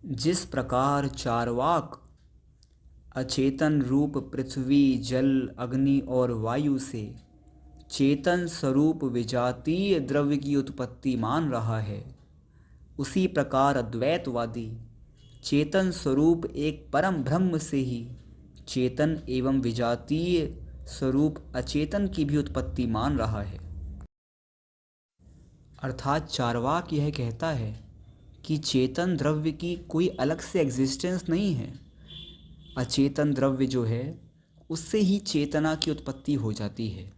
जिस प्रकार चार्वाक अचेतन रूप पृथ्वी, जल, अग्नि और वायु से चेतन स्वरूप विजातीय द्रव्य की उत्पत्ति मान रहा है, उसी प्रकार अद्वैतवादी चेतन स्वरूप एक परम ब्रह्म से ही चेतन एवं विजातीय स्वरूप अचेतन की भी उत्पत्ति मान रहा है। अर्थात चार्वाक यह कहता है कि चेतन द्रव्य की कोई अलग से एग्जिस्टेंस नहीं है। अचेतन द्रव्य जो है उससे ही चेतना की उत्पत्ति हो जाती है।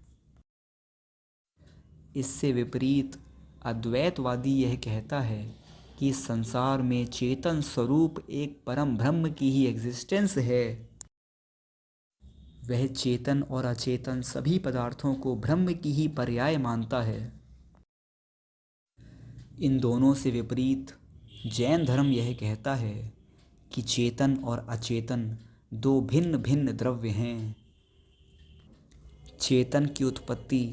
इससे विपरीत अद्वैतवादी यह कहता है कि संसार में चेतन स्वरूप एक परम ब्रह्म की ही एग्जिस्टेंस है। वह चेतन और अचेतन सभी पदार्थों को ब्रह्म की ही पर्याय मानता है। इन दोनों से विपरीत जैन धर्म यह कहता है कि चेतन और अचेतन दो भिन्न भिन्न द्रव्य हैं। चेतन की उत्पत्ति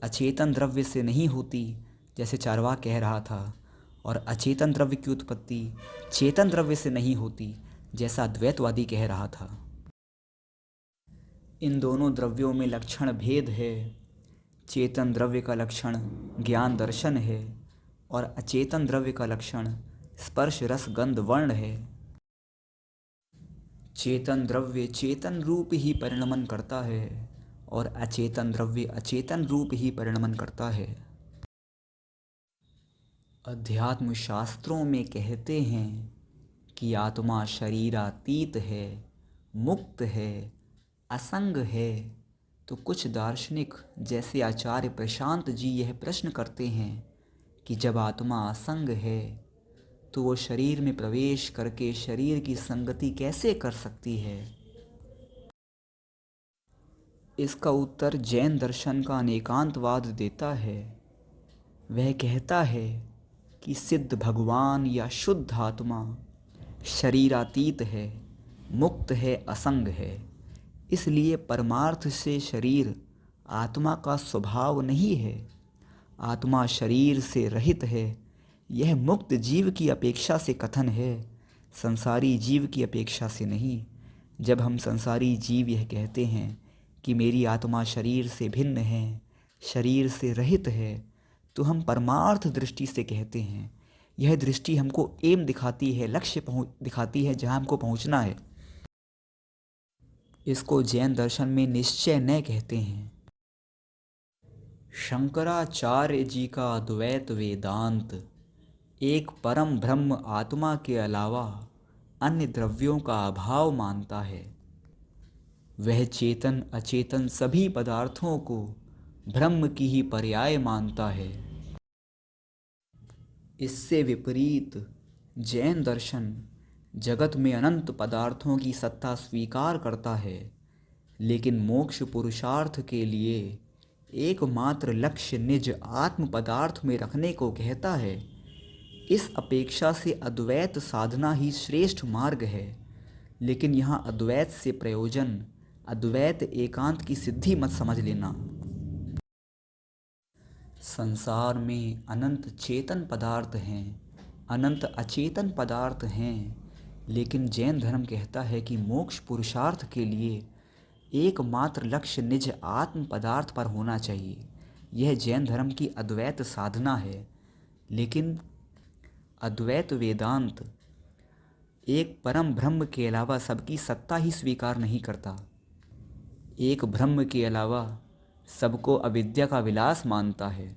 अचेतन द्रव्य से नहीं होती जैसे चार्वाक कह रहा था, और अचेतन द्रव्य की उत्पत्ति चेतन द्रव्य से नहीं होती जैसा अद्वैतवादी कह रहा था। इन दोनों द्रव्यों में लक्षण भेद है। चेतन द्रव्य का लक्षण ज्ञान दर्शन है और अचेतन द्रव्य का लक्षण स्पर्श रस गंध वर्ण है। चेतन द्रव्य चेतन रूप ही परिणमन करता है और अचेतन द्रव्य अचेतन रूप ही परिणमन करता है। अध्यात्म शास्त्रों में कहते हैं कि आत्मा शरीरातीत है, मुक्त है, असंग है। तो कुछ दार्शनिक जैसे आचार्य प्रशांत जी यह प्रश्न करते हैं कि जब आत्मा असंग है तो वो शरीर में प्रवेश करके शरीर की संगति कैसे कर सकती है। इसका उत्तर जैन दर्शन का अनेकांतवाद देता है। वह कहता है कि सिद्ध भगवान या शुद्ध आत्मा शरीरातीत है, मुक्त है, असंग है। इसलिए परमार्थ से शरीर आत्मा का स्वभाव नहीं है। आत्मा शरीर से रहित है। यह मुक्त जीव की अपेक्षा से कथन है, संसारी जीव की अपेक्षा से नहीं। जब हम संसारी जीव यह कहते हैं कि मेरी आत्मा शरीर से भिन्न है, शरीर से रहित है, तो हम परमार्थ दृष्टि से कहते हैं। यह दृष्टि हमको एम दिखाती है, लक्ष्य दिखाती है जहाँ हमको पहुँचना है। इसको जैन दर्शन में निश्चय न कहते हैं। शंकराचार्य जी का अद्वैत वेदांत एक परम ब्रह्म आत्मा के अलावा अन्य द्रव्यों का अभाव मानता है। वह चेतन अचेतन सभी पदार्थों को ब्रह्म की ही पर्याय मानता है। इससे विपरीत जैन दर्शन जगत में अनंत पदार्थों की सत्ता स्वीकार करता है, लेकिन मोक्ष पुरुषार्थ के लिए एकमात्र लक्ष्य निज आत्म पदार्थ में रखने को कहता है। इस अपेक्षा से अद्वैत साधना ही श्रेष्ठ मार्ग है, लेकिन यहाँ अद्वैत से प्रयोजन अद्वैत एकांत की सिद्धि मत समझ लेना। संसार में अनंत चेतन पदार्थ हैं, अनंत अचेतन पदार्थ हैं, लेकिन जैन धर्म कहता है कि मोक्ष पुरुषार्थ के लिए एकमात्र लक्ष्य निज आत्म पदार्थ पर होना चाहिए। यह जैन धर्म की अद्वैत साधना है। लेकिन अद्वैत वेदांत एक परम ब्रह्म के अलावा सबकी सत्ता ही स्वीकार नहीं करता। एक ब्रह्म के अलावा सबको अविद्या का विलास मानता है।